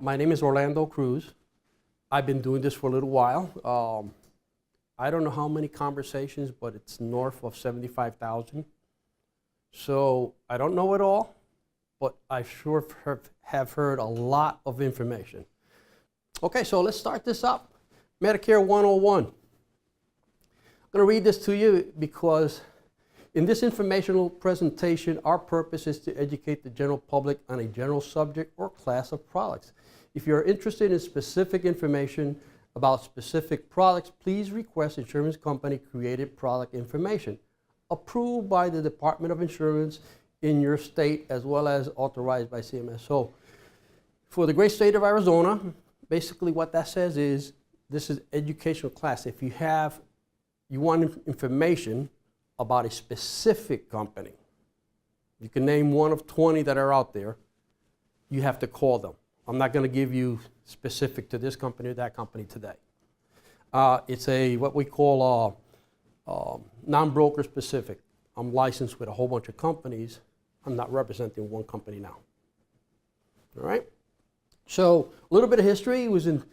My name is Orlando Cruz. I've been doing this for a little while. I don't know how many conversations, but it's north of 75,000. So I don't know it all, but I sure have heard a lot of information. Okay, so let's start this up. Medicare 101. I'm going to read this to you because in this informational presentation, our purpose is to educate the general public on a general subject or class of products. If you're interested in specific information about specific products, please request insurance company created product information approved by the Department of Insurance in your state as well as authorized by CMS. So for the great state of Arizona, basically what that says is this is educational class. If you want information about a specific company, you can name one of 20 that are out there, you have to call them. I'm not going to give you specific to this company or that company today. It's what we call non-broker specific. I'm licensed with a whole bunch of companies. I'm not representing one company now. All right? So a little bit of history. It was in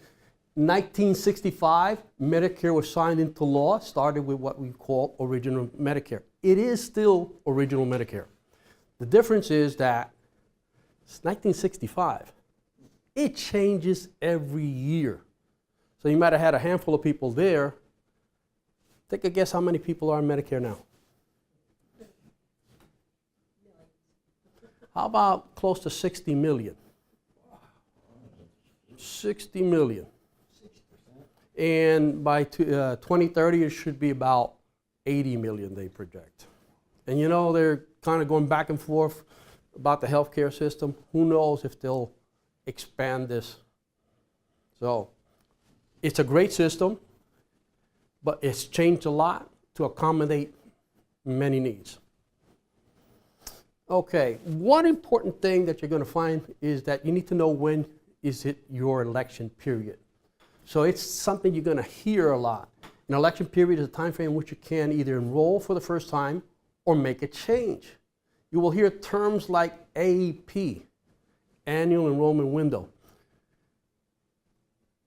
1965, Medicare was signed into law, started with what we call original Medicare. It is still original Medicare. The difference is that it's 1965. It changes every year. So you might have had a handful of people there. Take a guess how many people are on Medicare now? How about close to 60 million? 60 million. And by 2030, it should be about 80 million, they project. And you know, they're kind of going back and forth about the healthcare system. Who knows if they'll expand this. So it's a great system, but it's changed a lot to accommodate many needs. Okay, one important thing that you're going to find is that you need to know when is it your election period. So it's something you're going to hear a lot. An election period is a time frame in which you can either enroll for the first time or make a change. You will hear terms like AP, annual enrollment window.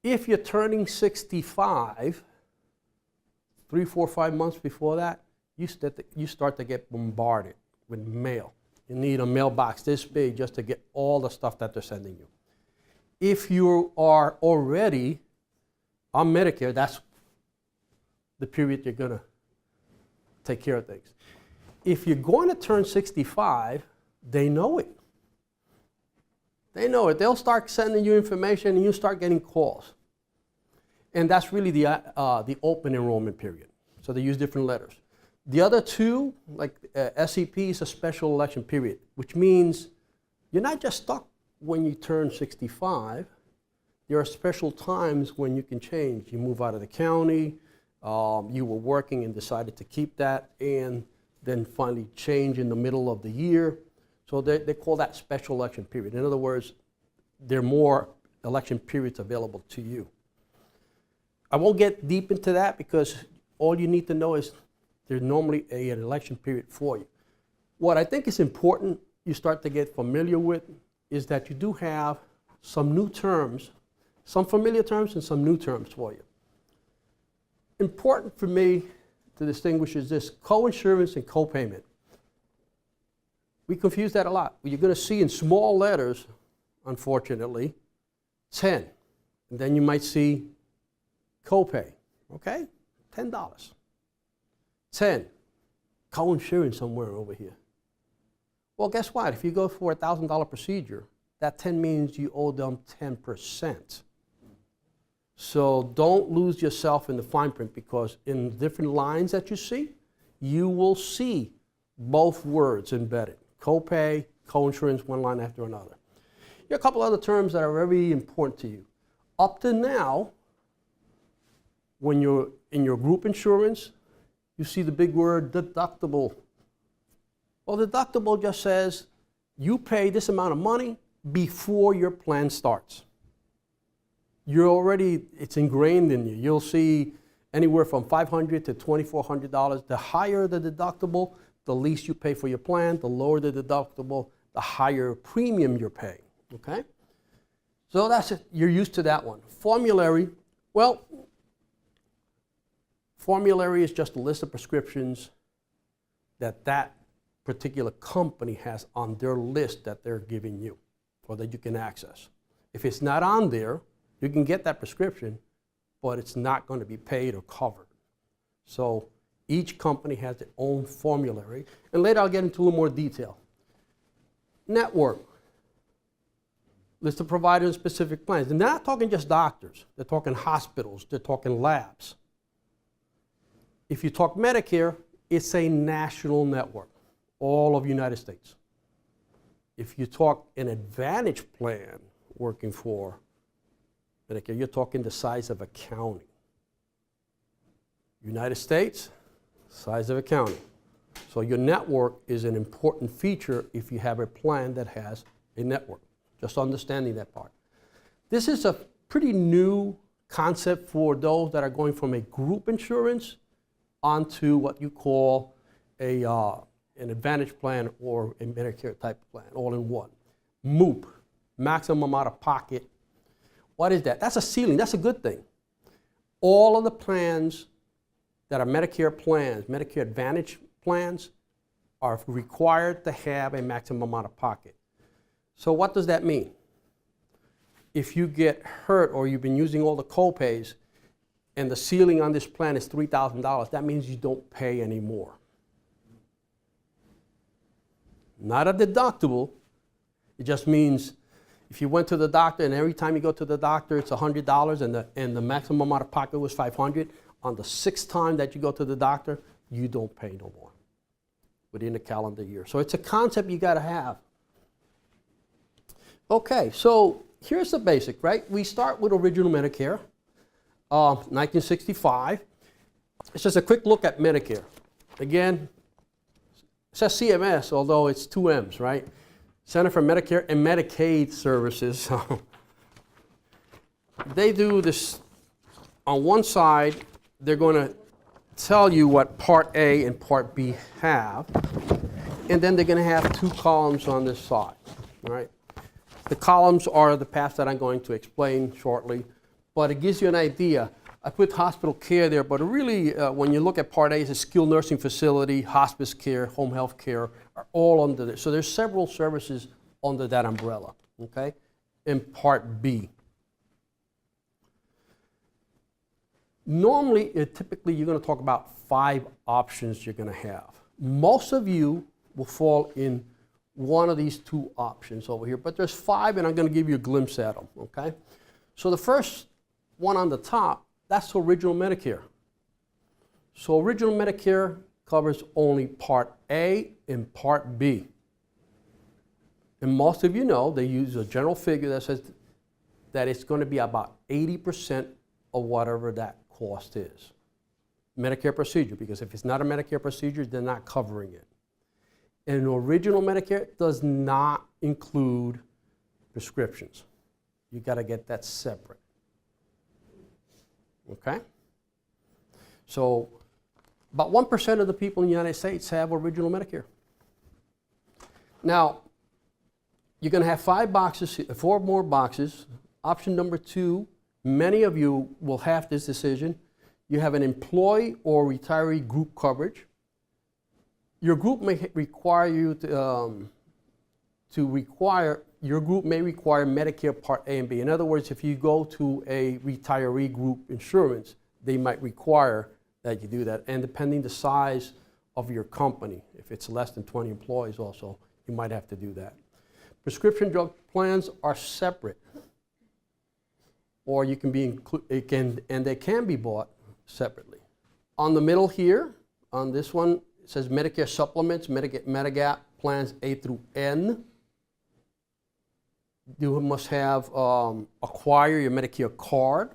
If you're turning 65, 3, 4, 5 months before that, you start to get bombarded with mail. You need a mailbox this big just to get all the stuff that they're sending you. If you are already on Medicare, that's the period you're going to take care of things. If you're going to turn 65, they know it. They know it. They'll start sending you information and you start getting calls. And that's really the open enrollment period. So they use different letters. The other two, like SEP, is a special election period, which means you're not just stuck when you turn 65. There are special times when you can change. You move out of the county, you were working and decided to keep that, and then finally change in the middle of the year. So they call that special election period. In other words, there are more election periods available to you. I won't get deep into that because all you need to know is there's normally an election period for you. What I think is important you start to get familiar with is that you do have some new terms, some familiar terms and some new terms for you. Important for me to distinguish is this: co-insurance and co-payment. We confuse that a lot. You're going to see in small letters, unfortunately, 10. And then you might see copay, okay? $10. 10. Co-insurance somewhere over here. Well, guess what? If you go for a $1,000 procedure, that 10 means you owe them 10%. So don't lose yourself in the fine print, because in different lines that you see, you will see both words embedded. Copay, co-insurance, one line after another. Here are a couple other terms that are very important to you. Up to now, when you're in your group insurance, you see the big word deductible. Well, deductible just says you pay this amount of money before your plan starts. It's ingrained in you. You'll see anywhere from $500 to $2,400. The higher the deductible, the least you pay for your plan. The lower the deductible, the higher premium you're paying, okay? So that's it. You're used to that one. Formulary, well, formulary is just a list of prescriptions that that particular company has on their list that they're giving you or that you can access. If it's not on there, you can get that prescription, but it's not going to be paid or covered. So each company has their own formulary. And later I'll get into a little more detail. Network. List of providers and specific plans. And they're not talking just doctors. They're talking hospitals. They're talking labs. If you talk Medicare, it's a national network, all of the United States. If you talk an Advantage plan working for Medicare, you're talking the size of a county. United States, size of a county. So your network is an important feature if you have a plan that has a network. Just understanding that part. This is a pretty new concept for those that are going from a group insurance onto what you call an Advantage plan or a Medicare type plan, all in one. MOOP, maximum out of pocket. What is that? That's a ceiling. That's a good thing. All of the plans that are Medicare plans, Medicare Advantage plans, are required to have a maximum amount of pocket. So what does that mean? If you get hurt or you've been using all the co-pays and the ceiling on this plan is $3,000, that means you don't pay anymore. Not a deductible. It just means if you went to the doctor and every time you go to the doctor it's $100 and the maximum amount of pocket was $500, on the 6th time that you go to the doctor, you don't pay no more within a calendar year. So it's a concept you got to have. Okay, so here's the basic, right? We start with original Medicare, 1965. It's just a quick look at Medicare. Again, it says CMS, although it's 2 M's, right? Center for Medicare and Medicaid Services. So they do this on one side. They're going to tell you what Part A and Part B have, and then they're going to have 2 columns on this side, right? The columns are the paths that I'm going to explain shortly, but it gives you an idea. I put hospital care there, but really, when you look at Part A, it's a skilled nursing facility, hospice care, home health care, are all under this. So there's several services under that umbrella, okay? In Part B. Normally, typically, you're going to talk about 5 options you're going to have. Most of you will fall in one of these 2 options over here, but there's 5, and I'm going to give you a glimpse at them, okay? So the first one on the top, that's original Medicare. So original Medicare covers only Part A and Part B. And most of you know they use a general figure that says that it's going to be about 80% of whatever that cost is. Medicare procedure, because if it's not a Medicare procedure, they're not covering it. And original Medicare does not include prescriptions. You got to get that separate. Okay? So about 1% of the people in the United States have original Medicare. Now, you're going to have 5 boxes, 4 more boxes. Option number 2, many of you will have this decision. You have an employee or retiree group coverage. Your group may require you your group may require Medicare Part A and B. In other words, if you go to a retiree group insurance, they might require that you do that. And depending the size of your company, if it's less than 20 employees also, you might have to do that. Prescription drug plans are separate, or you can be and they can be bought separately. On the middle here, on this one, it says Medicare Supplements, Medigap plans A through N. You must have acquire your Medicare card,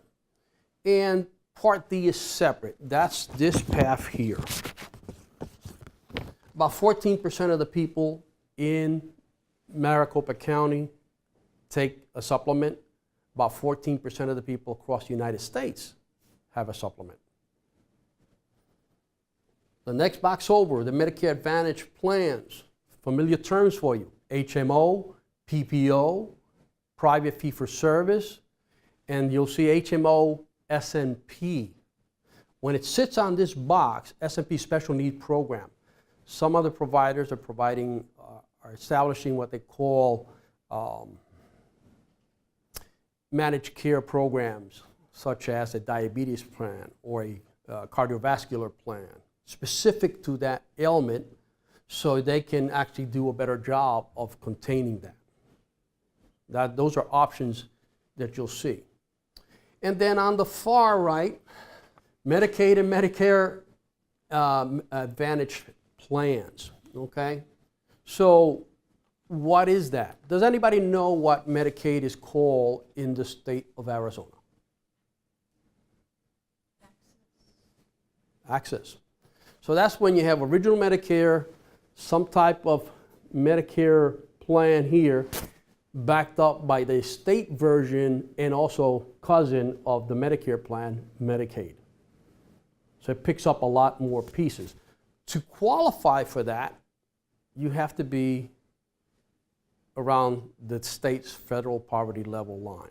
and Part D is separate. That's this path here. About 14% of the people in Maricopa County take a supplement. About 14% of the people across the United States have a supplement. The next box over, the Medicare Advantage plans. Familiar terms for you: HMO, PPO, private fee-for-service, and you'll see HMO S&P. When it sits on this box, S&P Special Need Program, some other providers are providing, are establishing what they call managed care programs, such as a diabetes plan or a cardiovascular plan, specific to that ailment, so they can actually do a better job of containing that. Those are options that you'll see. And then on the far right, Medicaid and Medicare Advantage plans, okay? So what is that? Does anybody know what Medicaid is called in the state of Arizona? Access. So that's when you have original Medicare, some type of Medicare plan here, backed up by the state version and also cousin of the Medicare plan, Medicaid. So it picks up a lot more pieces. To qualify for that, you have to be around the state's federal poverty level line.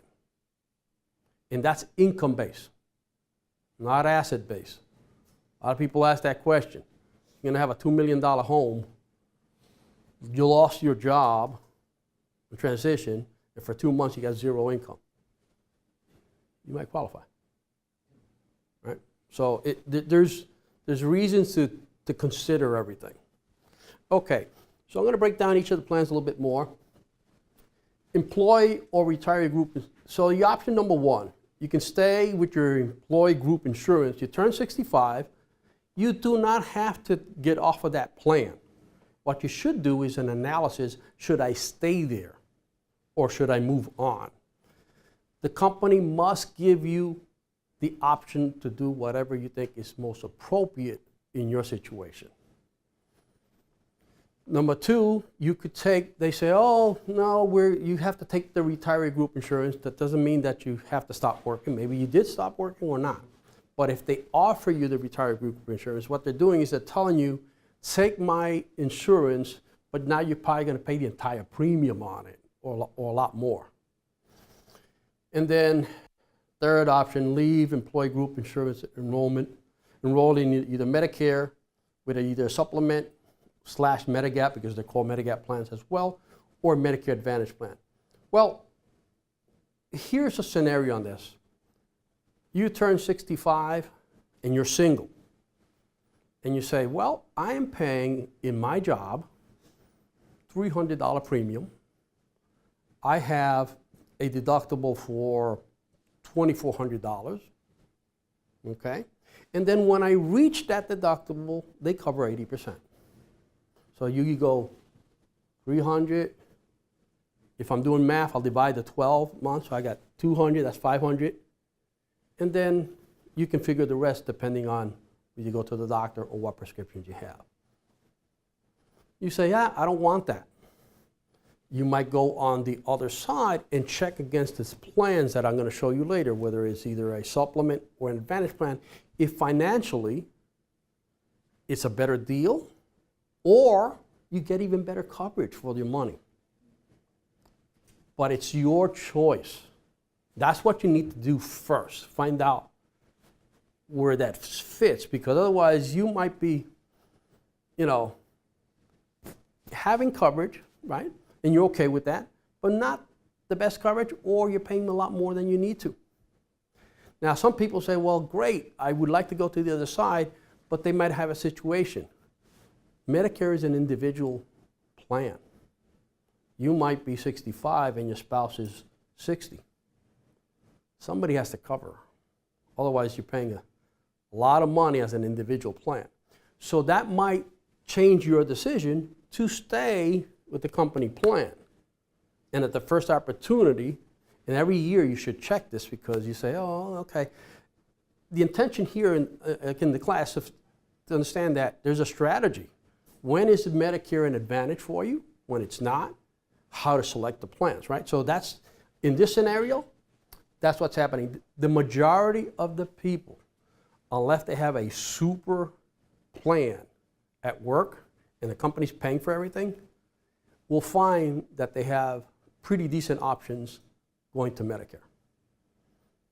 And that's income-based, not asset-based. A lot of people ask that question. You're going to have a $2 million home. You lost your job, the transition, and for 2 months you got zero income. You might qualify, right? So there's reasons to consider everything. Okay, so I'm going to break down each of the plans a little bit more. Employee or retiree group. So the option number one, you can stay with your employee group insurance. You turn 65. You do not have to get off of that plan. What you should do is an analysis, should I stay there or should I move on? The company must give you the option to do whatever you think is most appropriate in your situation. Number two, you could take, they say, oh, no, you have to take the retiree group insurance. That doesn't mean that you have to stop working. Maybe you did stop working or not. But if they offer you the retiree group insurance, what they're doing is they're telling you, take my insurance, but now you're probably going to pay the entire premium on it or a lot more. And then third option, leave employee group insurance enrollment, enroll in either Medicare with either a supplement / Medigap, because they're called Medigap plans as well, or Medicare Advantage plan. Well, here's a scenario on this. You turn 65 and you're single. And you say, well, I am paying in my job $300 premium. I have a deductible for $2,400, okay? And then when I reach that deductible, they cover 80%. So you go 300. If I'm doing math, I'll divide the 12 months. So I got 200, that's 500. And then you can figure the rest depending on whether you go to the doctor or what prescriptions you have. You say, yeah, I don't want that. You might go on the other side and check against its plans that I'm going to show you later, whether it's either a supplement or an advantage plan, if financially it's a better deal or you get even better coverage for your money. But it's your choice. That's what you need to do first. Find out where that fits, because otherwise you might be, having coverage, right? And you're okay with that, but not the best coverage, or you're paying a lot more than you need to. Now, some people say, well, great, I would like to go to the other side, but they might have a situation. Medicare is an individual plan. You might be 65 and your spouse is 60. Somebody has to cover. Otherwise, you're paying a lot of money as an individual plan. So that might change your decision to stay with the company plan. And at the first opportunity, and every year you should check this, because you say, oh, okay. The intention here in the class is to understand that there's a strategy. When is Medicare an advantage for you? When it's not? How to select the plans, right? So that's, in this scenario, that's what's happening. The majority of the people, unless they have a super plan at work and the company's paying for everything, will find that they have pretty decent options going to Medicare.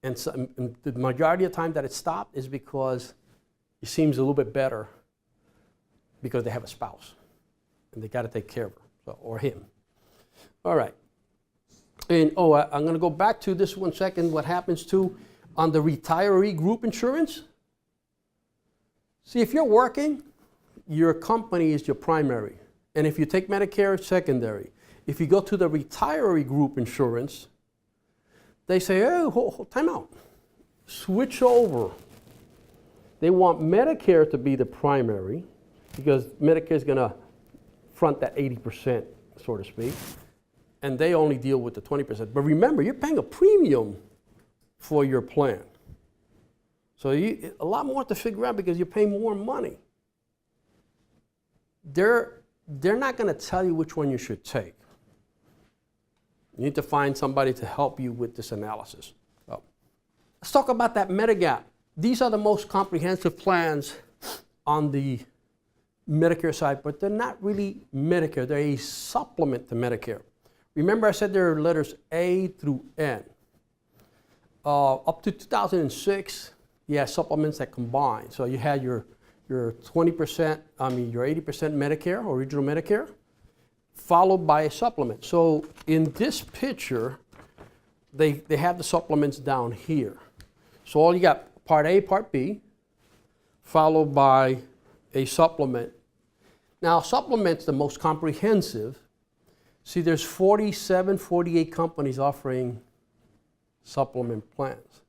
And, so, and the majority of the time that it stopped is because it seems a little bit better because they have a spouse and they got to take care of her, so, or him. All right. And I'm going to go back to this 1 second. What happens to on the retiree group insurance? See, if you're working, your company is your primary. And if you take Medicare, it's secondary. If you go to the retiree group insurance, they say, oh, time out. Switch over. They want Medicare to be the primary because Medicare is going to front that 80%, so to speak. And they only deal with the 20%. But remember, you're paying a premium for your plan. So a lot more to figure out because you're paying more money. They're not going to tell you which one you should take. You need to find somebody to help you with this analysis. So, let's talk about that Medigap. These are the most comprehensive plans on the Medicare side, but they're not really Medicare. They're a supplement to Medicare. Remember I said there are letters A through N. Up to 2006, you had supplements that combine. So you had your 20%, your 80% Medicare, original Medicare, followed by a supplement. So in this picture, they have the supplements down here. So all you got Part A, Part B, followed by a supplement. Now, supplement's the most comprehensive. See, there's 47, 48 companies offering supplement plans.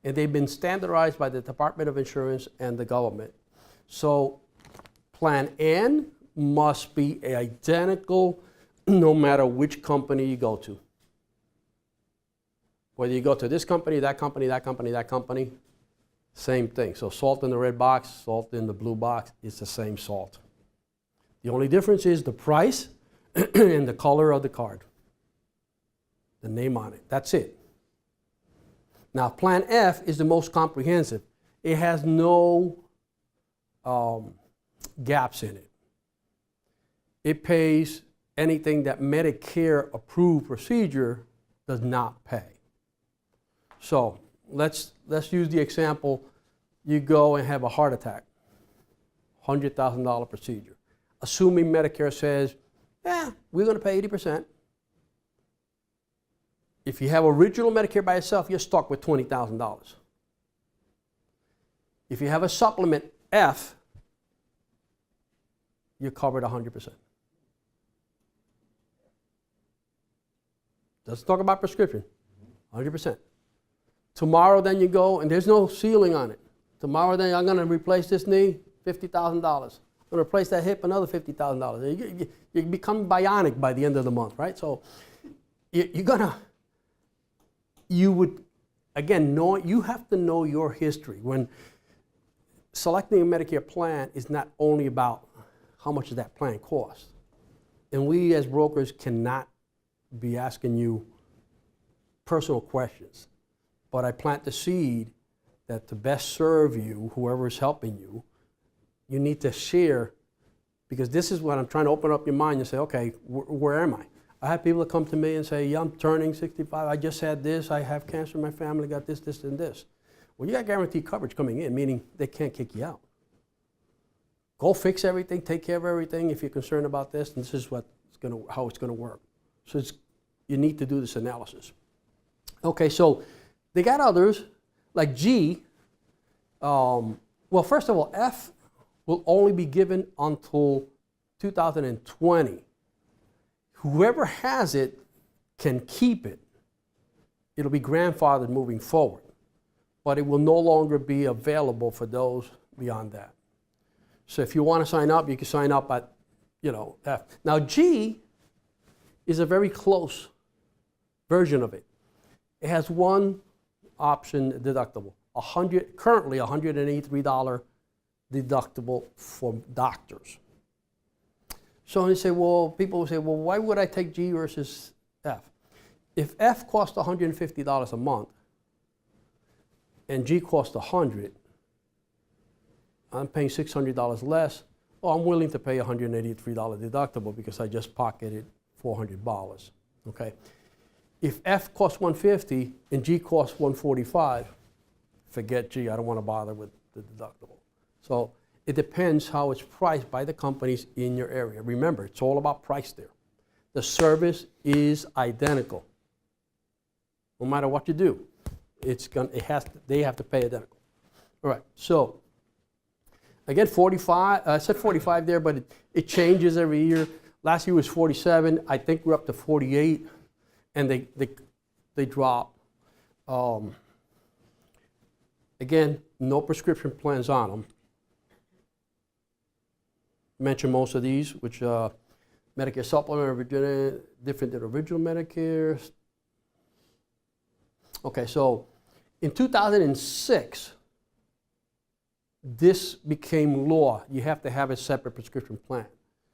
And they've been standardized by the Department of Insurance and the government. So Plan N must be identical no matter which company you go to. Whether you go to this company, that company, that company, that company, same thing. So salt in the red box, salt in the blue box, it's the same salt. The only difference is the price and the color of the card, the name on it. That's it. Now, Plan F is the most comprehensive. It has no gaps in it. It pays anything that Medicare approved procedure does not pay. So let's use the example. You go and have a heart attack, $100,000 procedure. Assuming Medicare says, yeah, we're going to pay 80%. If you have original Medicare by itself, you're stuck with $20,000. If you have a supplement F, you're covered 100%. Let's talk about prescription, 100%. Tomorrow then you go, and there's no ceiling on it. Tomorrow then I'm going to replace this knee, $50,000. I'm going to replace that hip, another $50,000. You become bionic by the end of the month, right? So you would, again, you have to know your history. When selecting a Medicare plan is not only about how much does that plan cost. And we as brokers cannot be asking you personal questions. But I plant the seed that to best serve you, whoever is helping you, you need to share, because this is what I'm trying to open up your mind and say, okay, where am I? I have people that come to me and say, yeah, I'm turning 65, I just had this, I have cancer in my family, got this, this, and this. Well, you got guaranteed coverage coming in, meaning they can't kick you out. Go fix everything, take care of everything if you're concerned about this, and this is how it's going to work. So you need to do this analysis. Okay, so they got others, like G. Well, first of all, F will only be given until 2020. Whoever has it can keep it. It'll be grandfathered moving forward, but it will no longer be available for those beyond that. So if you want to sign up, you can sign up at, F. Now G is a very close version of it. It has one option deductible, currently $183 deductible for doctors. So they say, people will say, why would I take G versus F? If F costs $150 a month and G costs $100, I'm paying $600 less. Well, I'm willing to pay $183 deductible because I just pocketed $400. Okay. If F costs $150 and G costs $145, forget G, I don't want to bother with the deductible. So it depends how it's priced by the companies in your area. Remember, it's all about price there. The service is identical. No matter what you do, they have to pay identical. All right, so again, 45, I said 45 there, but it changes every year. Last year was 47. I think we're up to 48, and they drop. Again, no prescription plans on them. Mention most of these, which Medicare Supplement, different than original Medicare. Okay, so in 2006, this became law. You have to have a separate prescription plan.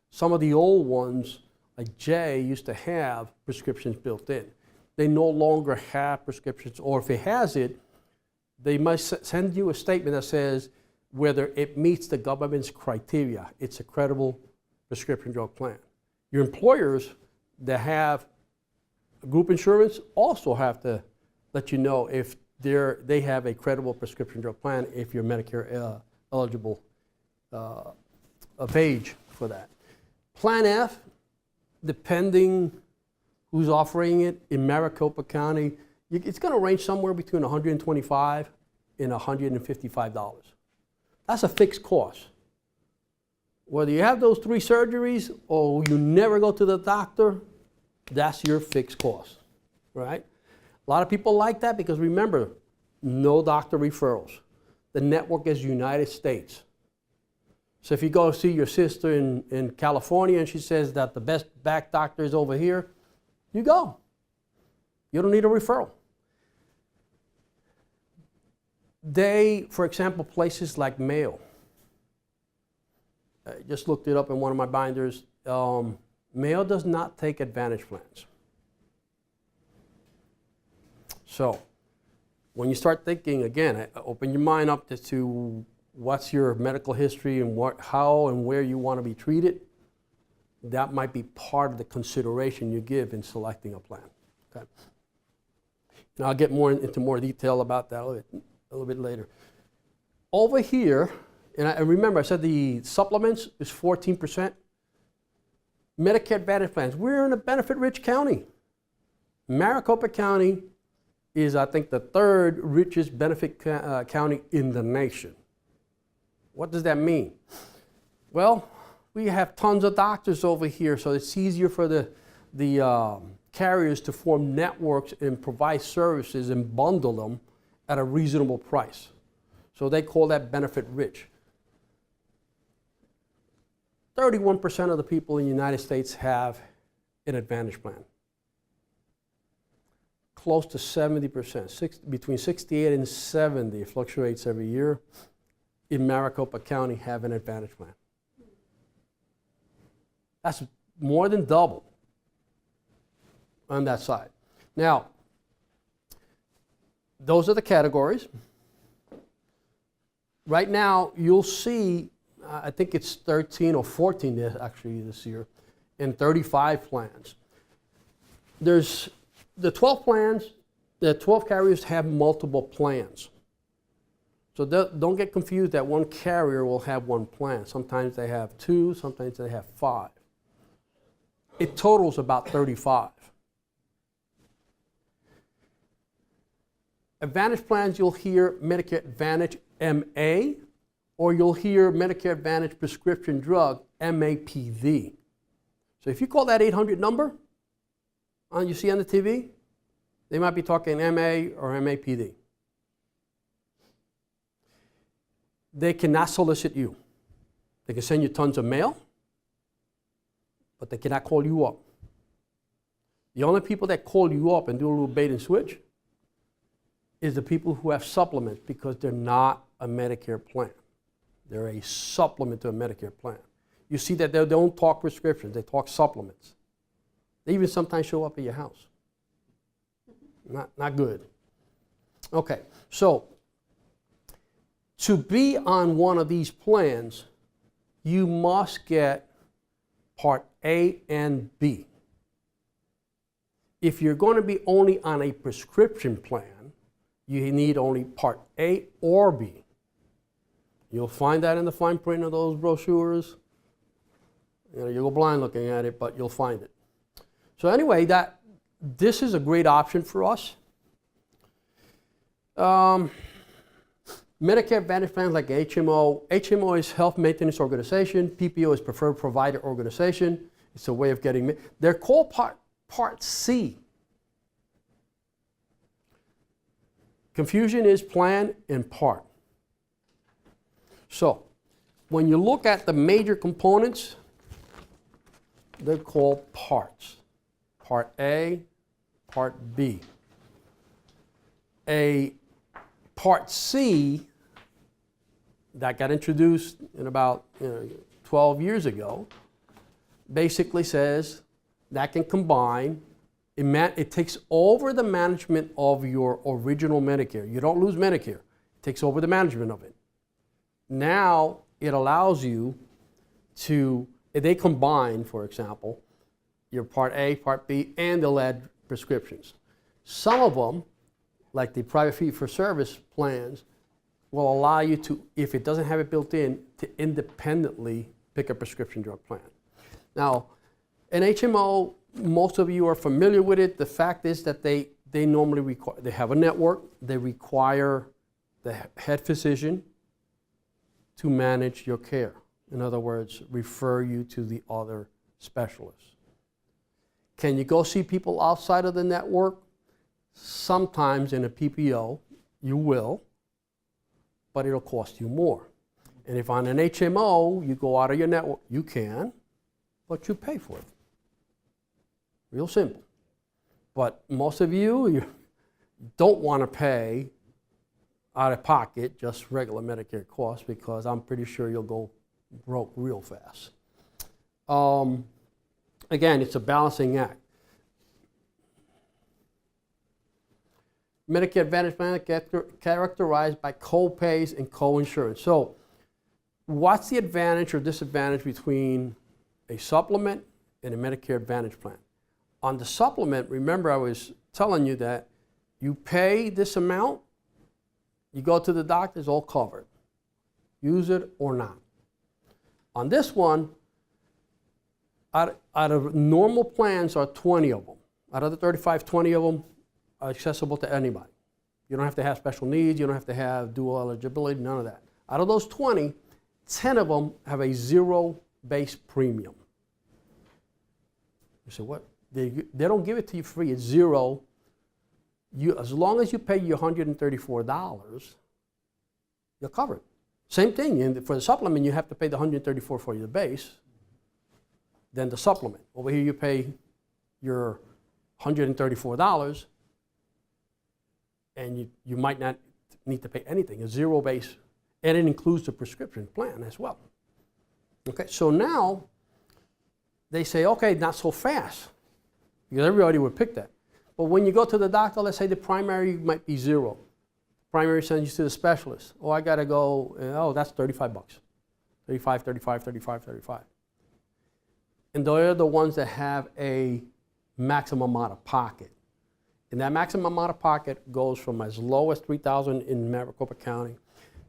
Some of the old ones, like J, used to have prescriptions built in. They no longer have prescriptions, or if it has it, they must send you a statement that says whether it meets the government's criteria. It's a credible prescription drug plan. Your employers that have group insurance also have to let you know if they have a credible prescription drug plan, if you're Medicare eligible of age for that. Plan F, depending who's offering it, in Maricopa County, it's going to range somewhere between $125 and $155. That's a fixed cost. Whether you have those 3 surgeries or you never go to the doctor, that's your fixed cost, right? A lot of people like that because remember, no doctor referrals. The network is United States. So if you go see your sister in California and she says that the best back doctor is over here, you go. You don't need a referral. For example, places like Mayo. I just looked it up in one of my binders. Mayo does not take Advantage plans. So when you start thinking, again, open your mind up to what's your medical history and how and where you want to be treated. That might be part of the consideration you give in selecting a plan. Okay? And I'll get into more detail about that a little bit later. Over here, and remember I said the supplements is 14%. Medicare Advantage plans. We're in a benefit-rich county. Maricopa County is, I think, the 3rd richest benefit county in the nation. What does that mean? Well, we have tons of doctors over here, so it's easier for the carriers to form networks and provide services and bundle them at a reasonable price. So they call that benefit rich. 31% of the people in the United States have an Advantage plan. Close to 70%, between 68 and 70, it fluctuates every year, in Maricopa County have an Advantage plan. That's more than double on that side. Now, those are the categories. Right now, you'll see, I think it's 13 or 14 actually this year, and 35 plans. There's the 12 plans, the 12 carriers have multiple plans. So don't get confused that one carrier will have one plan. Sometimes they have 2, sometimes they have 5. It totals about 35. Advantage plans, you'll hear Medicare Advantage MA, or you'll hear Medicare Advantage prescription drug, MAPD. So if you call that 800 number, you see on the TV, they might be talking MA or MAPD. They cannot solicit you. They can send you tons of mail, but they cannot call you up. The only people that call you up and do a little bait and switch is the people who have supplements because they're not a Medicare plan. They're a supplement to a Medicare plan. You see that they don't talk prescriptions, they talk supplements. They even sometimes show up at your house. Not good. Okay, so to be on one of these plans, you must get Part A and B. If you're going to be only on a prescription plan, you need only Part A or B. You'll find that in the fine print of those brochures. You know, you go blind looking at it, but you'll find it. So anyway, this is a great option for us. Medicare Advantage plans like HMO. HMO is Health Maintenance Organization. PPO is Preferred Provider Organization. It's a way of getting, they're called Part C. Confusion is plan and part. So when you look at the major components, they're called parts. Part A, Part B. A Part C that got introduced in about 12 years ago basically says that can combine, it takes over the management of your original Medicare. You don't lose Medicare. It takes over the management of it. Now it allows you to, they combine, for example, your Part A, Part B, and they'll add prescriptions. Some of them, like the private fee-for-service plans, will allow you to, if it doesn't have it built in, to independently pick a prescription drug plan. Now, an HMO, most of you are familiar with it. The fact is that they normally require, they have a network, they require the head physician to manage your care. In other words, refer you to the other specialists. Can you go see people outside of the network? Sometimes in a PPO, you will, but it'll cost you more. And if on an HMO, you go out of your network, you can, but you pay for it. Real simple. But most of you don't want to pay out of pocket just regular Medicare costs, because I'm pretty sure you'll go broke real fast. Again, it's a balancing act. Medicare Advantage plan characterized by co-pays and co-insurance. So what's the advantage or disadvantage between a supplement and a Medicare Advantage plan? On the supplement, remember I was telling you that you pay this amount, you go to the doctor, it's all covered. Use it or not. On this one, out of normal plans are 20 of them. Out of the 35, 20 of them are accessible to anybody. You don't have to have special needs, you don't have to have dual eligibility, none of that. Out of those 20, 10 of them have a zero base premium. You say, what? They don't give it to you free, it's zero. As long as you pay your $134, you're covered. Same thing, for the supplement, you have to pay the $134 for your base, then the supplement. Over here, you pay your $134, and you might not need to pay anything, a zero base, and it includes the prescription plan as well. Okay, so now they say, okay, not so fast, because everybody would pick that. But when you go to the doctor, let's say the primary might be zero. Primary sends you to the specialist. Oh, I gotta go, oh, that's 35 bucks. 35, 35, 35, 35. And they're the ones that have a maximum out of pocket. And that maximum out of pocket goes from as low as $3,000 in Maricopa County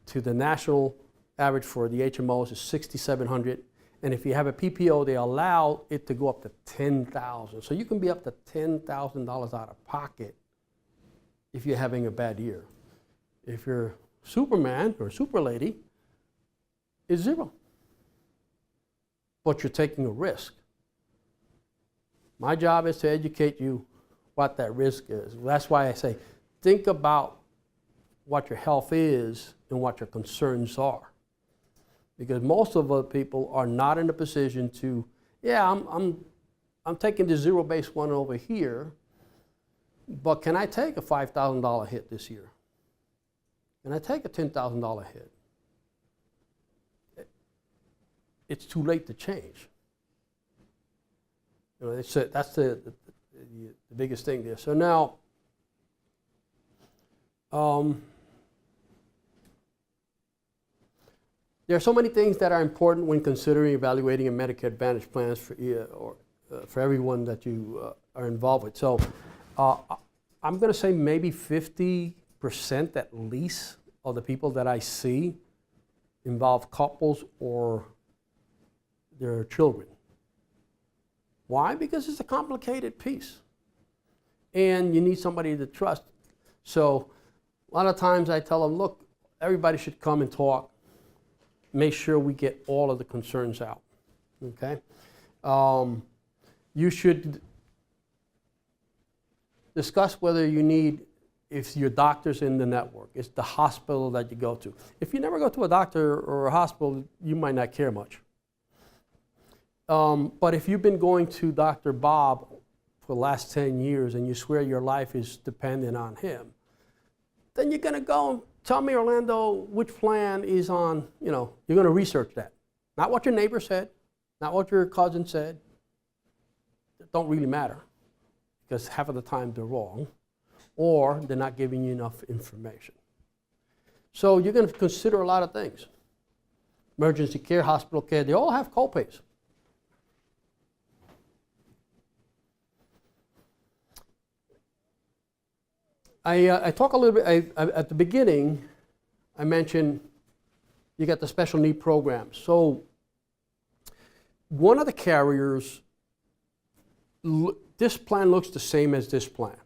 to the national average for the HMOs is $6,700. And if you have a PPO, they allow it to go up to $10,000. So you can be up to $10,000 out of pocket if you're having a bad year. If you're Superman or Super Lady, it's zero. But you're taking a risk. My job is to educate you what that risk is. That's why I say, think about what your health is and what your concerns are. Because most of the people are not in a position to, yeah, I'm taking the zero base one over here, but can I take a $5,000 hit this year? Can I take a $10,000 hit? It's too late to change. You know, that's the biggest thing there. So now, there are so many things that are important when considering evaluating a Medicare Advantage plans for for everyone that you are involved with. So I'm going to say maybe 50% at least of the people that I see involve couples or their children. Why? Because it's a complicated piece. And you need somebody to trust. So a lot of times I tell them, look, everybody should come and talk. Make sure we get all of the concerns out. Okay? You should discuss whether you need, if your doctor's in the network, it's the hospital that you go to. If you never go to a doctor or a hospital, you might not care much. But if you've been going to Dr. Bob for the last 10 years and you swear your life is dependent on him, then you're going to go and tell me, Orlando, which plan is on, you're going to research that. Not what your neighbor said, not what your cousin said. It don't really matter, because half of the time they're wrong, or they're not giving you enough information. So you're going to consider a lot of things. Emergency care, hospital care, they all have copays. I talk a little bit, at the beginning, I mentioned you got the special need programs. So one of the carriers, this plan looks the same as this plan,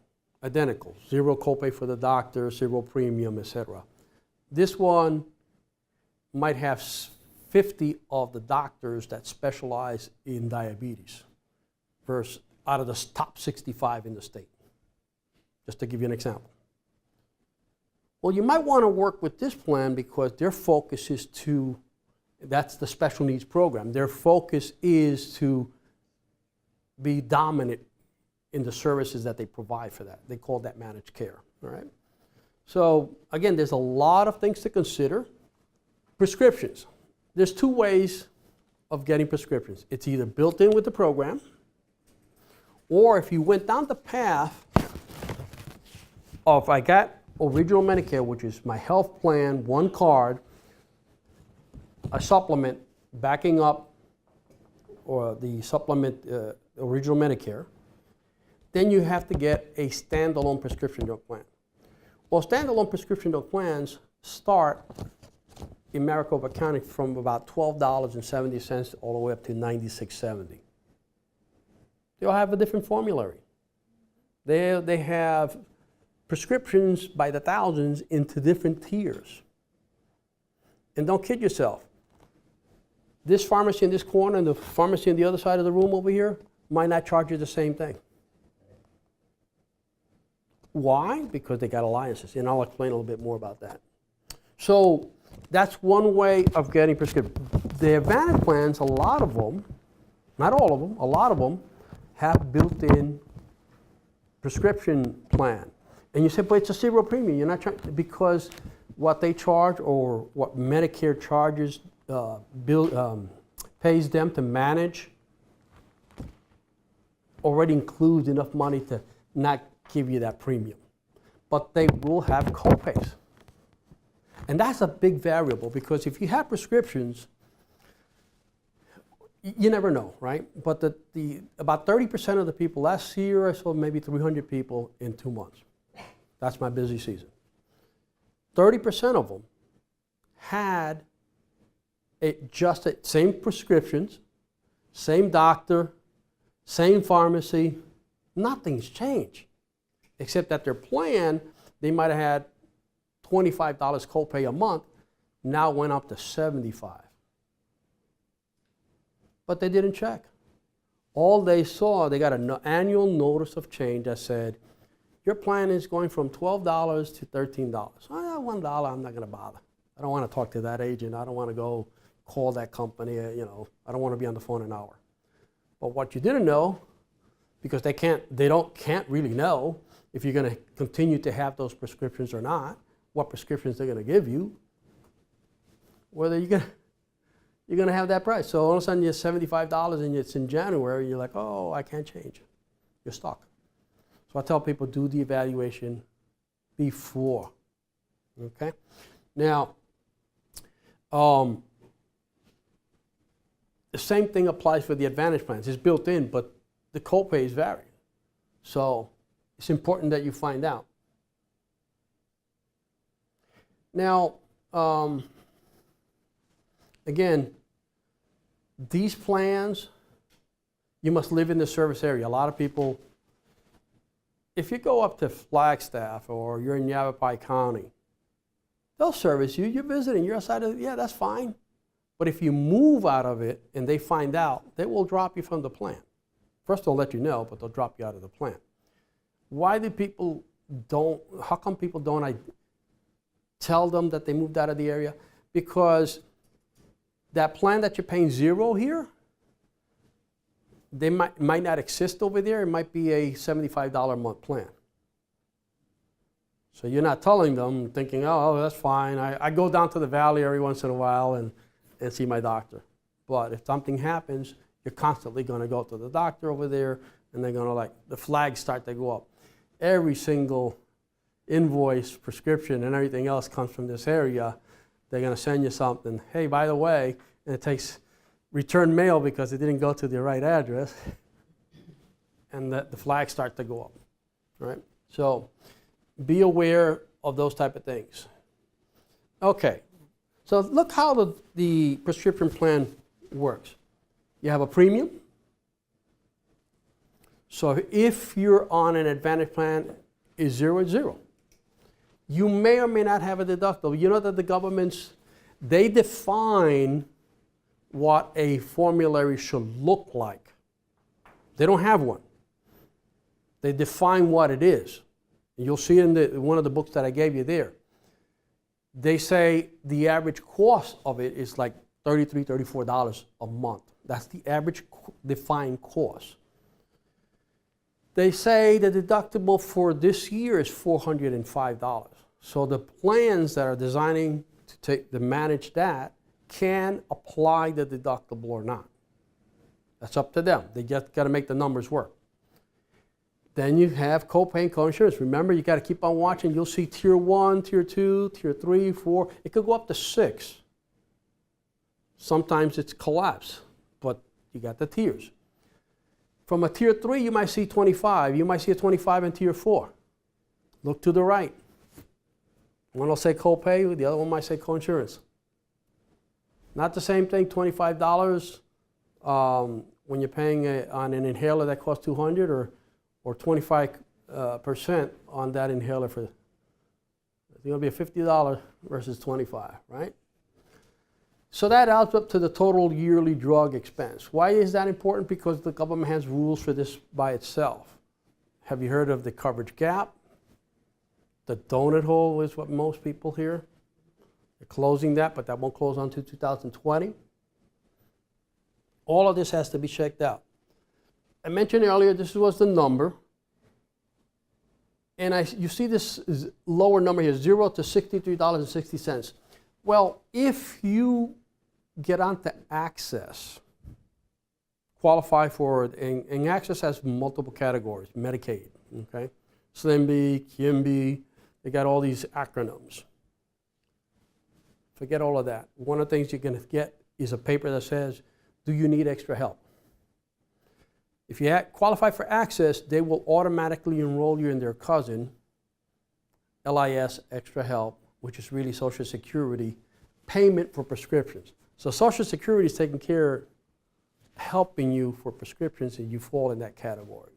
identical, zero copay for the doctor, zero premium, etc. This one might have 50 of the doctors that specialize in diabetes, versus out of the top 65 in the state, just to give you an example. Well, you might want to work with this plan because their focus is to, that's the special needs program, their focus is to be dominant in the services that they provide for that. They call that managed care, all right? So again, there's a lot of things to consider. Prescriptions. There's two ways of getting prescriptions. It's either built in with the program, or if you went down the path of, I got original Medicare, which is my health plan, one card, a supplement backing up, or the supplement original Medicare, then you have to get a standalone prescription drug plan. Well, standalone prescription drug plans start in Maricopa County from about $12.70 all the way up to $96.70. They all have a different formulary. They have prescriptions by the thousands into different tiers. And don't kid yourself. This pharmacy in this corner and the pharmacy on the other side of the room over here might not charge you the same thing. Why? Because they got alliances, and I'll explain a little bit more about that. So that's one way of getting prescription. The Advantage plans, a lot of them, not all of them, a lot of them have built-in prescription plan. And you say, but it's a zero premium. You're not trying, because what they charge or what Medicare charges, pays them to manage already includes enough money to not give you that premium. But they will have copays. And that's a big variable, because if you have prescriptions, you never know, right? But about 30% of the people, last year I saw maybe 300 people in 2 months. That's my busy season. 30% of them had just the same prescriptions, same doctor, same pharmacy. Nothing's changed, except that their plan, they might have had $25 copay a month, now went up to $75. But they didn't check. All they saw, they got an annual notice of change that said, your plan is going from $12 to $13. Oh, $1, I'm not going to bother. I don't want to talk to that agent. I don't want to go call that company. I don't want to be on the phone an hour. But what you didn't know, because they can't really know if you're going to continue to have those prescriptions or not, what prescriptions they're going to give you, whether you're going to have that price. So all of a sudden you're $75 and it's in January, you're like, oh, I can't change. You're stuck. So I tell people, do the evaluation before, okay? Now, the same thing applies for the Advantage plans. It's built in, but the copays vary. So it's important that you find out. Now, again, these plans, you must live in the service area. A lot of people, if you go up to Flagstaff or you're in Yavapai County, they'll service you. You're visiting. You're outside of, yeah, that's fine. But if you move out of it and they find out, they will drop you from the plan. First, they'll let you know, but they'll drop you out of the plan. Why do people don't, how come people don't tell them that they moved out of the area? Because that plan that you're paying $0 here, they might not exist over there. It might be a $75 a month plan. So you're not telling them, thinking, oh, that's fine. I go down to the valley every once in a while and see my doctor. But if something happens, you're constantly going to go to the doctor over there, and they're going to the flags start to go up. Every single invoice, prescription, and everything else comes from this area. They're going to send you something. Hey, by the way, and it takes return mail because it didn't go to the right address, and the flags start to go up, right? So be aware of those type of things. Okay, so look how the prescription plan works. You have a premium. So if you're on an Advantage plan, is 0 is 0. You may or may not have a deductible. You know that the governments, they define what a formulary should look like. They don't have one. They define what it is. And you'll see in one of the books that I gave you there. They say the average cost of it is like $33, $34 a month. That's the average defined cost. They say the deductible for this year is $405. So the plans that are designing to manage that can apply the deductible or not. That's up to them. They just got to make the numbers work. Then you have copay and coinsurance. Remember, you got to keep on watching. You'll see tier 1, tier 2, tier 3, 4. It could go up to 6. Sometimes it's collapsed, but you got the tiers. From a tier 3, you might see 25. You might see a 25 in tier 4. Look to the right. One will say copay, the other one might say coinsurance. Not the same thing, $25 when you're paying on an inhaler that costs $200 or 25% on that inhaler for, it's going to be a $50 versus $25, right? So that adds up to the total yearly drug expense. Why is that important? Because the government has rules for this by itself. Have you heard of the coverage gap? The donut hole is what most people hear. They're closing that, but that won't close until 2020. All of this has to be checked out. I mentioned earlier this was the number. And you see this lower number here, $0 to $63.60. Well, if you get onto Access, qualify for it, and Access has multiple categories, Medicaid, okay? SLIMB, KIMB, they got all these acronyms. Forget all of that. One of the things you're going to get is a paper that says, do you need extra help? If you qualify for Access, they will automatically enroll you in their cousin, LIS, Extra Help, which is really Social Security, payment for prescriptions. So Social Security is taking care, helping you for prescriptions, and you fall in that category.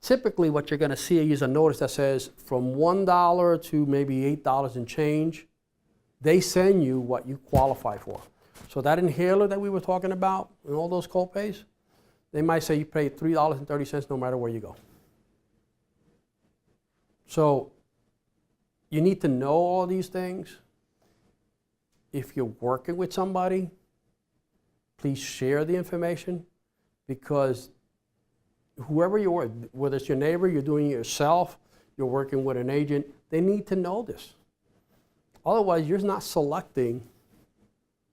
Typically, what you're going to see is a notice that says from $1 to maybe $8 and change, they send you what you qualify for. So that inhaler that we were talking about and all those copays, they might say you pay $3.30 no matter where you go. So you need to know all these things. If you're working with somebody, please share the information, because whoever you're with, whether it's your neighbor, you're doing it yourself, you're working with an agent, they need to know this. Otherwise, you're not selecting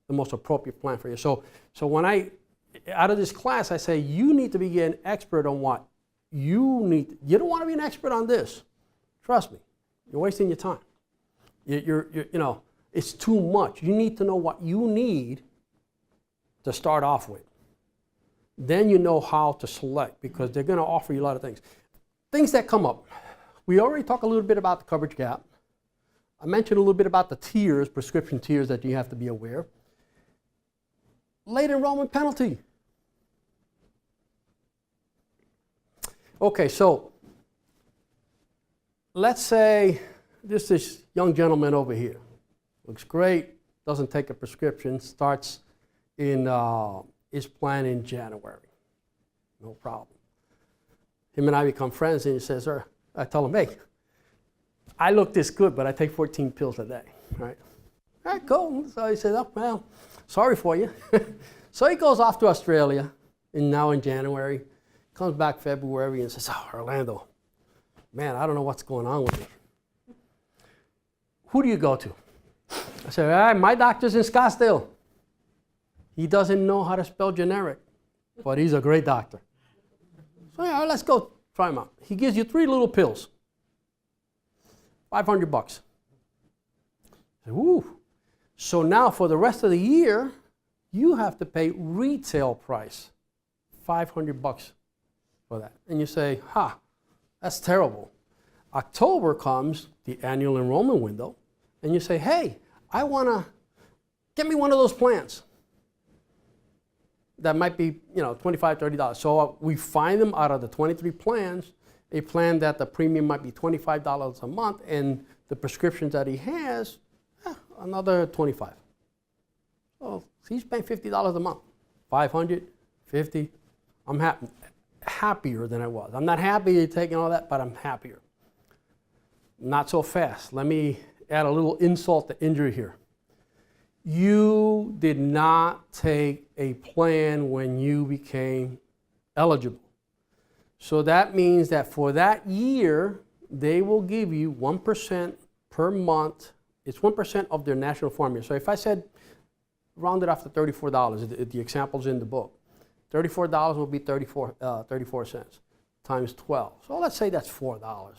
the most appropriate plan for you. So when out of this class, I say you need to be an expert on what you need. You don't want to be an expert on this. Trust me, you're wasting your time. You know, it's too much. You need to know what you need to start off with. then you know how to select, because they're going to offer you a lot of things. Things that come up. We already talked a little bit about the coverage gap. I mentioned a little bit about the tiers, prescription tiers that you have to be aware. Late enrollment penalty. Okay, so let's say this young gentleman over here. Looks great, doesn't take a prescription, starts in his plan in January. No problem. Him and I become friends, and he says, sir, I tell him, hey, I look this good, but I take 14 pills a day, right? All right, cool. So he says, oh, well, sorry for you. So he goes off to Australia, now in January, comes back February and says, oh, Orlando, man, I don't know what's going on with me. Who do you go to? I said, all right, my doctor's in Scottsdale. He doesn't know how to spell generic, but he's a great doctor. So yeah, let's go try him out. He gives you 3 little pills, $500. Woo. So now for the rest of the year, you have to pay retail price, $500 for that. And you say, that's terrible. October comes, the annual enrollment window, and you say, hey, I want to get me one of those plans. That might be, $25, $30. So we find them out of the 23 plans, a plan that the premium might be $25 a month, and the prescriptions that he has, another $25. So he's paying $50 a month. $500, $50. I'm happier than I was. I'm not happy taking all that, but I'm happier. Not so fast. Let me add a little insult to injury here. You did not take a plan when you became eligible. So that means that for that year, they will give you 1% per month. It's 1% of their national formula. So if I said, round it off to $34, the example's in the book. $34 will be 34 cents times 12. So let's say that's $4.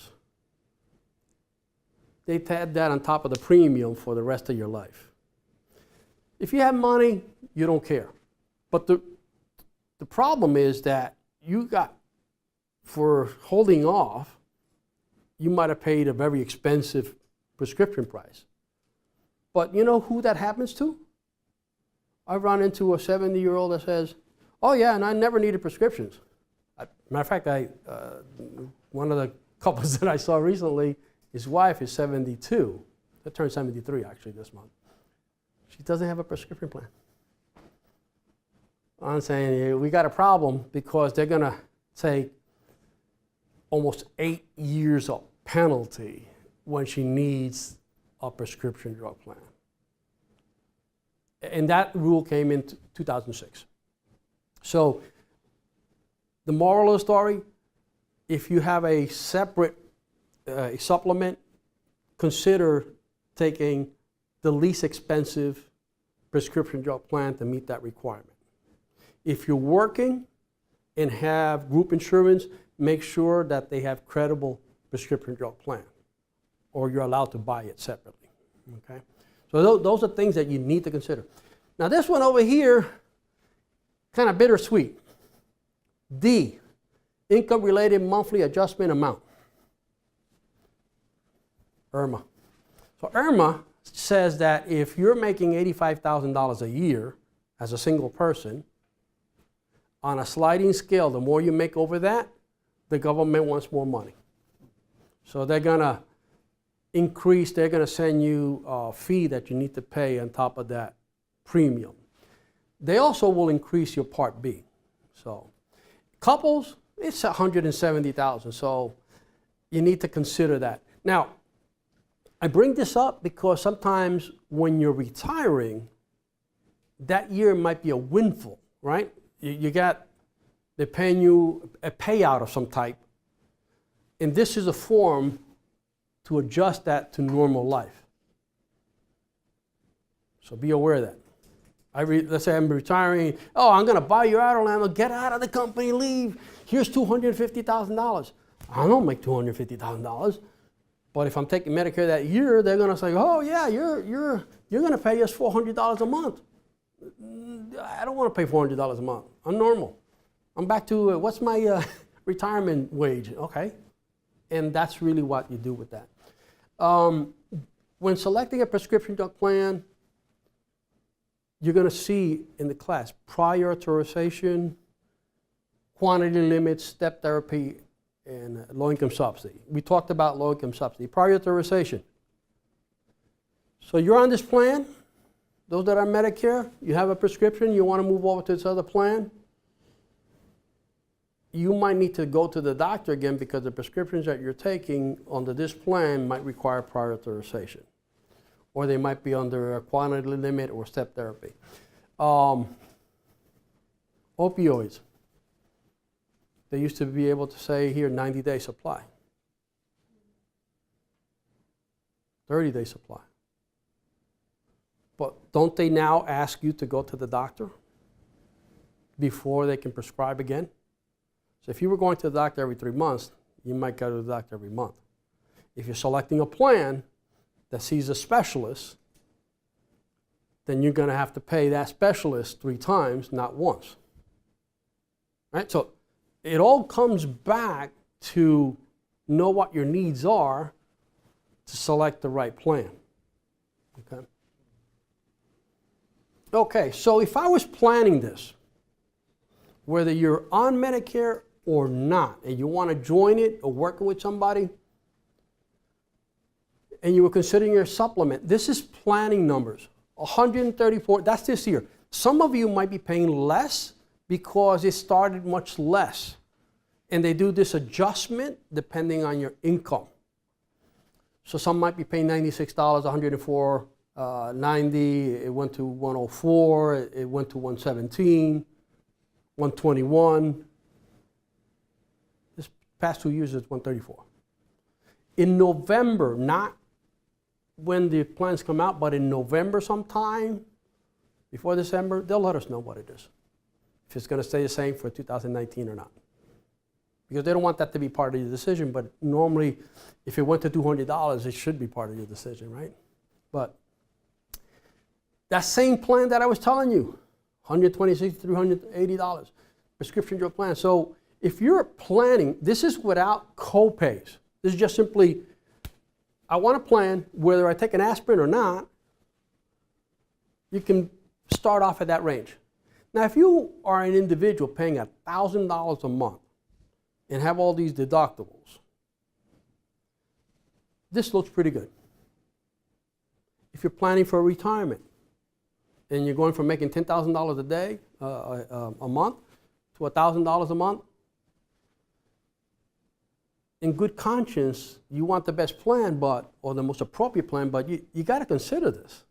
They add that on top of the premium for the rest of your life. If you have money, you don't care. But the problem is that you got, for holding off, you might have paid a very expensive prescription price. But you know who that happens to? I've run into a 70-year-old that says, oh yeah, and I never needed prescriptions. Matter of fact, one of the couples that I saw recently, his wife is 72. They turned 73 actually this month. She doesn't have a prescription plan. I'm saying we got a problem because they're going to take almost 8 years of penalty when she needs a prescription drug plan. And that rule came in 2006. So the moral of the story, if you have a separate supplement, consider taking the least expensive prescription drug plan to meet that requirement. If you're working and have group insurance, make sure that they have credible prescription drug plan, or you're allowed to buy it separately. Okay? So those are things that you need to consider. Now this one over here, kind of bittersweet. D, income-related monthly adjustment amount. IRMA. So IRMA says that if you're making $85,000 a year as a single person, on a sliding scale, the more you make over that, the government wants more money. So they're going to increase, they're going to send you a fee that you need to pay on top of that premium. They also will increase your Part B. So couples, it's $170,000. So you need to consider that. Now, I bring this up because sometimes when you're retiring, that year might be a windfall, right? They're paying you a payout of some type. And this is a form to adjust that to normal life. So be aware of that. Let's say I'm retiring. Oh, I'm going to buy you out, Orlando. Get out of the company, leave. Here's $250,000. I don't make $250,000. But if I'm taking Medicare that year, they're going to say, oh yeah, you're going to pay us $400 a month. I don't want to pay $400 a month. I'm normal. I'm back to what's my retirement wage? Okay. And that's really what you do with that. When selecting a prescription drug plan, you're going to see in the class prioritization, quantity limits, step therapy, and low-income subsidy. We talked about low-income subsidy. Prioritization. So you're on this plan. Those that are Medicare, you have a prescription, you want to move over to this other plan. You might need to go to the doctor again because the prescriptions that you're taking under this plan might require prioritization. Or they might be under a quantity limit or step therapy. Opioids. They used to be able to say here 90-day supply. 30-day supply. But don't they now ask you to go to the doctor before they can prescribe again? So if you were going to the doctor every 3 months, you might go to the doctor every month. If you're selecting a plan that sees a specialist, then you're going to have to pay that specialist 3 times, not once. Right? So it all comes back to know what your needs are to select the right plan. Okay? Okay, so if I was planning this, whether you're on Medicare or not, and you want to join it or working with somebody, and you were considering your supplement, this is planning numbers. 134, that's this year. Some of you might be paying less because it started much less. And they do this adjustment depending on your income. So some might be paying $96, $104.90, it went to $104, it went to $117, $121. This past 2 years it's $134. In November, not when the plans come out, but in November sometime, before December, they'll let us know what it is. If it's going to stay the same for 2019 or not. Because they don't want that to be part of your decision, but normally if it went to $200, it should be part of your decision, right? But that same plan that I was telling you, $126 to $380, prescription drug plan. So if you're planning, this is without co-pays. This is just simply, I want a plan, whether I take an aspirin or not, you can start off at that range. Now, if you are an individual paying $1,000 a month and have all these deductibles, this looks pretty good. If you're planning for retirement and you're going from making $10,000 a day, a month, to $1,000 a month, in good conscience, you want the best plan, or the most appropriate plan, but you got to consider this.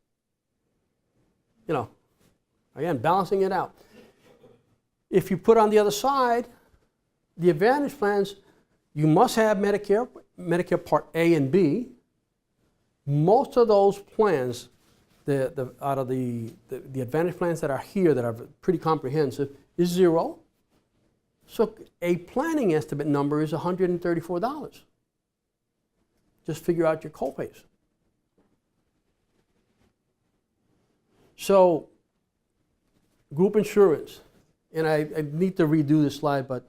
You know, again, balancing it out. If you put on the other side, the Advantage plans, you must have Medicare, Medicare Part A and B. Most of those plans, out of the Advantage plans that are here that are pretty comprehensive, is 0. So a planning estimate number is $134. Just figure out your copays. So group insurance, and I need to redo this slide, but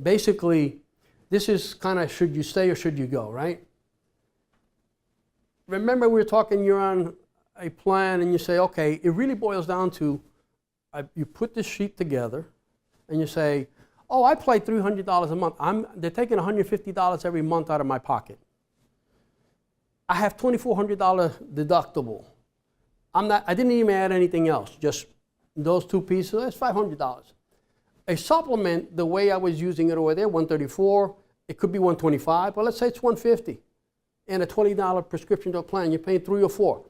basically this is kind of should you stay or should you go, right? Remember we were talking, you're on a plan and you say, okay, it really boils down to, you put this sheet together and you say, oh, I pay $300 a month. They're taking $150 every month out of my pocket. I have $2,400 deductible. I didn't even add anything else, just those two pieces, that's $500. A supplement, the way I was using it over there, $134, it could be $125, but let's say it's $150. And a $20 prescription drug plan, you're paying 3 or 4.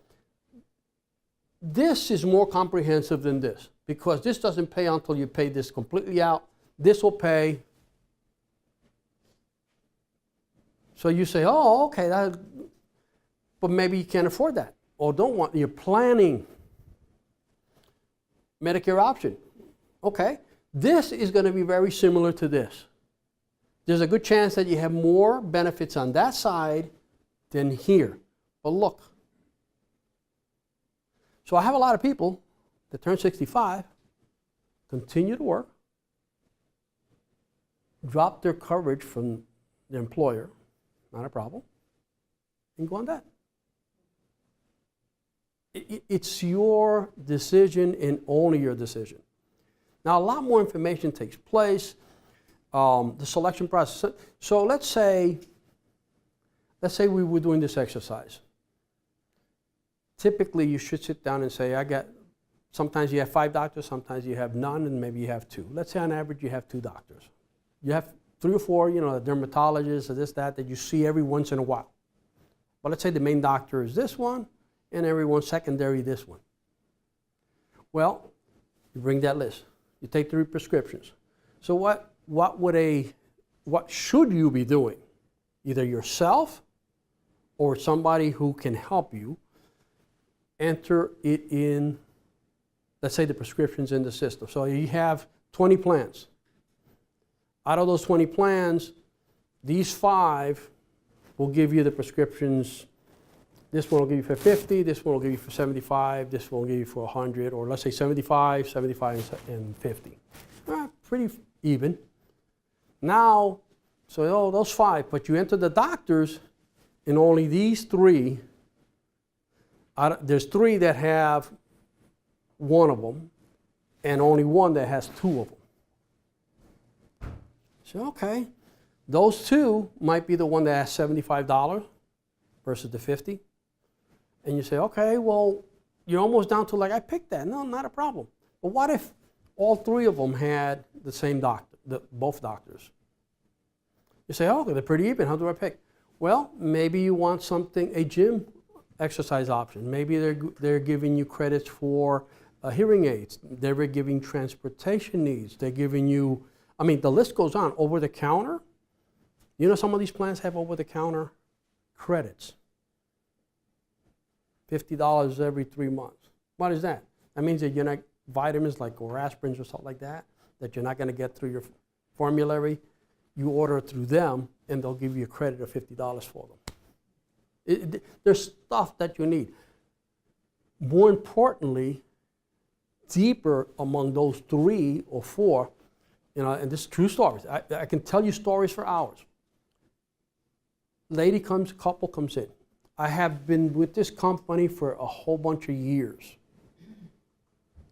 This is more comprehensive than this, because this doesn't pay until you pay this completely out. This will pay. So you say, oh, okay, but maybe you can't afford that, or you're planning Medicare option. Okay, this is going to be very similar to this. There's a good chance that you have more benefits on that side than here. But look. So I have a lot of people that turn 65, continue to work, drop their coverage from the employer, not a problem, and go on that. It's your decision and only your decision. Now, a lot more information takes place. The selection process. So let's say we were doing this exercise. Typically, you should sit down and say, sometimes you have 5 doctors, sometimes you have none, and maybe you have 2. Let's say on average you have 2 doctors. You have 3 or 4, a dermatologist or this, that you see every once in a while. But let's say the main doctor is this one, and everyone secondary this one. Well, you bring that list. You take 3 prescriptions. So what should you be doing? Either yourself or somebody who can help you enter it in, let's say the prescriptions in the system. So you have 20 plans. Out of those 20 plans, these 5 will give you the prescriptions. This one will give you for 50, this one will give you for 75, this one will give you for 100, or let's say 75, 75, and 50. Pretty even. Now, so those 5, but you enter the doctors, and only these 3, there's 3 that have 1 of them, and only 1 that has 2 of them. So, okay, those 2 might be the one that has $75 versus the 50. And you say, okay, well, you're almost down to I picked that. No, not a problem. But what if all 3 of them had the same doctor, both doctors? You say, oh, they're pretty even. How do I pick? Well, maybe you want a gym exercise option. Maybe they're giving you credits for hearing aids. They're giving transportation needs. They're giving you, the list goes on. Over the counter. Some of these plans have over the counter credits. $50 every 3 months. What is that? That means that you're not vitamins or aspirins or something like that you're not going to get through your formulary. You order it through them, and they'll give you a credit of $50 for them. There's stuff that you need. More importantly, deeper among those 3 or 4, and this is true stories. I can tell you stories for hours. Couple comes in. I have been with this company for a whole bunch of years.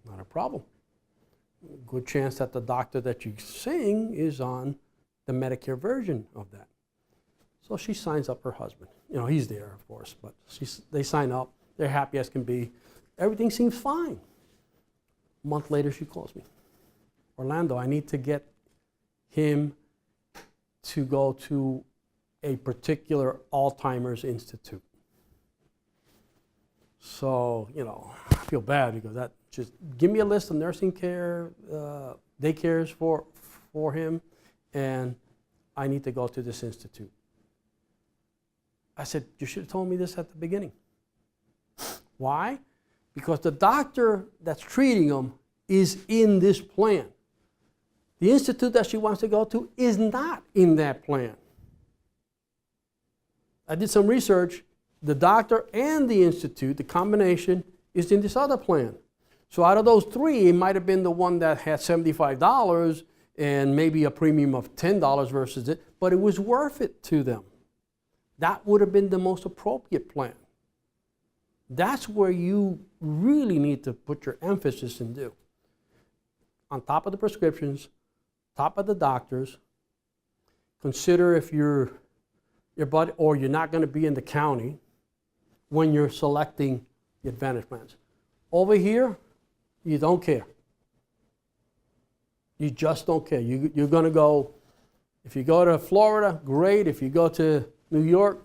Not a problem. Good chance that the doctor that you're seeing is on the Medicare version of that. So she signs up her husband. He's there, of course, but they sign up. They're happy as can be. Everything seems fine. A month later, she calls me. Orlando, I need to get him to go to a particular Alzheimer's institute. So, I feel bad because just give me a list of nursing care, daycares for him, and I need to go to this institute. I said, you should have told me this at the beginning. Why? Because the doctor that's treating him is in this plan. The institute that she wants to go to is not in that plan. I did some research. The doctor and the institute, the combination, is in this other plan. So out of those 3, it might have been the one that had $75 and maybe a premium of $10 versus it, but it was worth it to them. That would have been the most appropriate plan. That's where you really need to put your emphasis and do. On top of the prescriptions, top of the doctors, consider if your buddy or you're not going to be in the county when you're selecting the Advantage plans. Over here, you don't care. You just don't care. You're going to go, if you go to Florida, great. If you go to New York,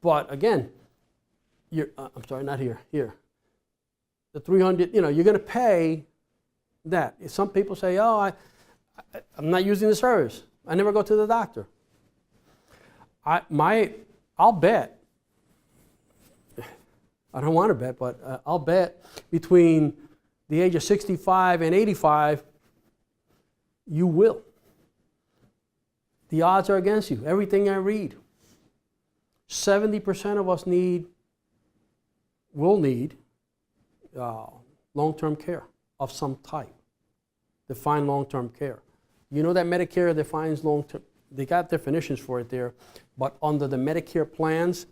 but again, I'm sorry, not here, here. The 300, you're going to pay that. Some people say, oh, I'm not using the service. I never go to the doctor. I'll bet, I don't want to bet, but I'll bet between the age of 65 and 85, you will. The odds are against you. Everything I read. 70% of us will need long-term care of some type. Define long-term care. You know that Medicare defines long-term, they got definitions for it there, but under the Medicare plans,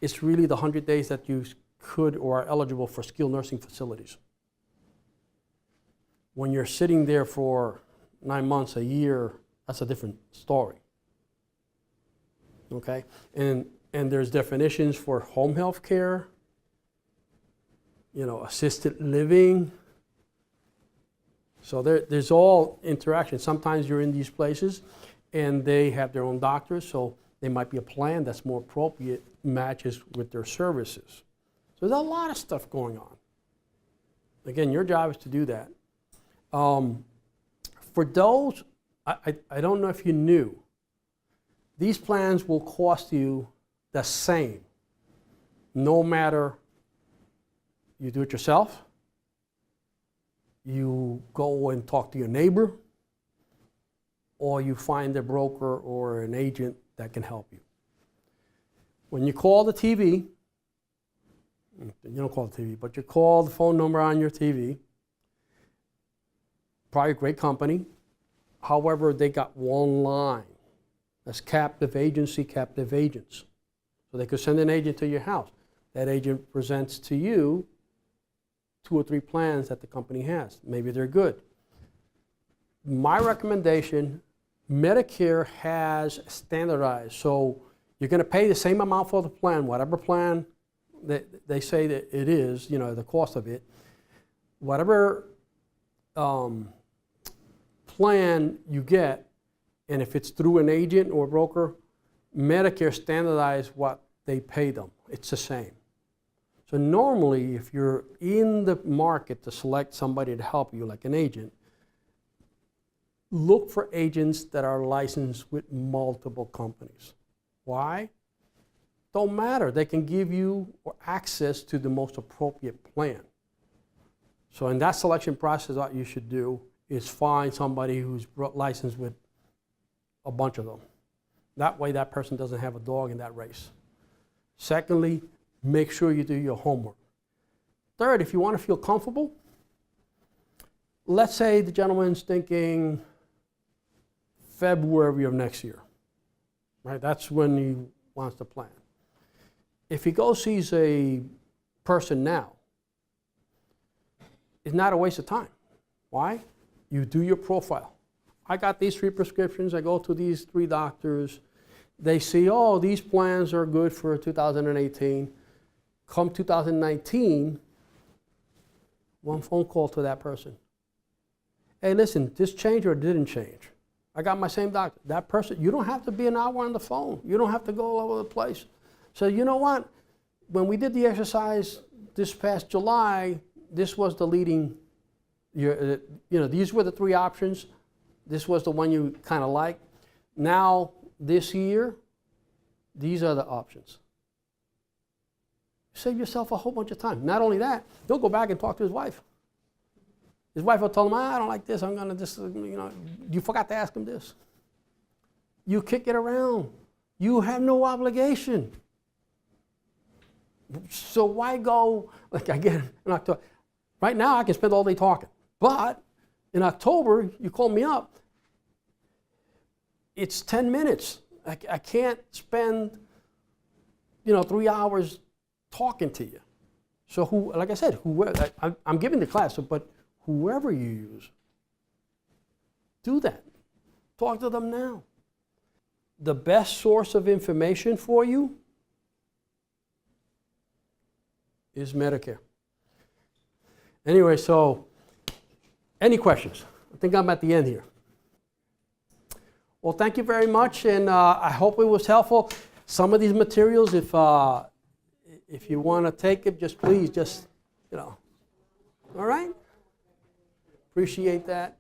it's really the 100 days that you could or are eligible for skilled nursing facilities. When you're sitting there for 9 months, a year, that's a different story. Okay? And there's definitions for home health care, assisted living. So there's all interaction. Sometimes you're in these places and they have their own doctors, so they might be a plan that's more appropriate, matches with their services. So there's a lot of stuff going on. Again, your job is to do that. For those, I don't know if you knew, these plans will cost you the same, no matter you do it yourself, you go and talk to your neighbor, or you find a broker or an agent that can help you. When you call the TV, you don't call the TV, but you call the phone number on your TV, probably a great company. However, they got one line. That's captive agency, captive agents. So they could send an agent to your house. That agent presents to you 2 or 3 plans that the company has. Maybe they're good. My recommendation, Medicare has standardized. So you're going to pay the same amount for the plan, whatever plan that they say that it is, the cost of it. Whatever plan you get, and if it's through an agent or a broker, Medicare standardized what they pay them. It's the same. So normally, if you're in the market to select somebody to help you, like an agent, look for agents that are licensed with multiple companies. Why? Don't matter. They can give you access to the most appropriate plan. So in that selection process, what you should do is find somebody who's licensed with a bunch of them. That way that person doesn't have a dog in that race. Secondly, make sure you do your homework. Third, if you want to feel comfortable, let's say the gentleman's thinking February of next year, right? That's when he wants to plan. If he goes sees a person now, it's not a waste of time. Why? You do your profile. I got these 3 prescriptions. I go to these 3 doctors. They see, oh, these plans are good for 2018. Come 2019, one phone call to that person. Hey, listen, this changed or didn't change? I got my same doctor. That person, you don't have to be an hour on the phone. You don't have to go all over the place. So you know what? When we did the exercise this past July, this was the leading, these were the 3 options. This was the one you kind of liked. Now, this year, these are the options. Save yourself a whole bunch of time. Not only that, he'll go back and talk to his wife. His wife will tell him, I don't like this, I'm gonna just, you forgot to ask him this. You kick it around. You have no obligation. So why go, like again, in October? Right now I can spend all day talking. But in October, you call me up, it's 10 minutes. I can't spend, 3 hours talking to you. So like I said, I'm giving the class, but whoever you use, do that. Talk to them now. The best source of information for you is Medicare. Anyway, so any questions? I think I'm at the end here. Well, thank you very much, and I hope it was helpful. Some of these materials, if you want to take it, please, all right? Appreciate that.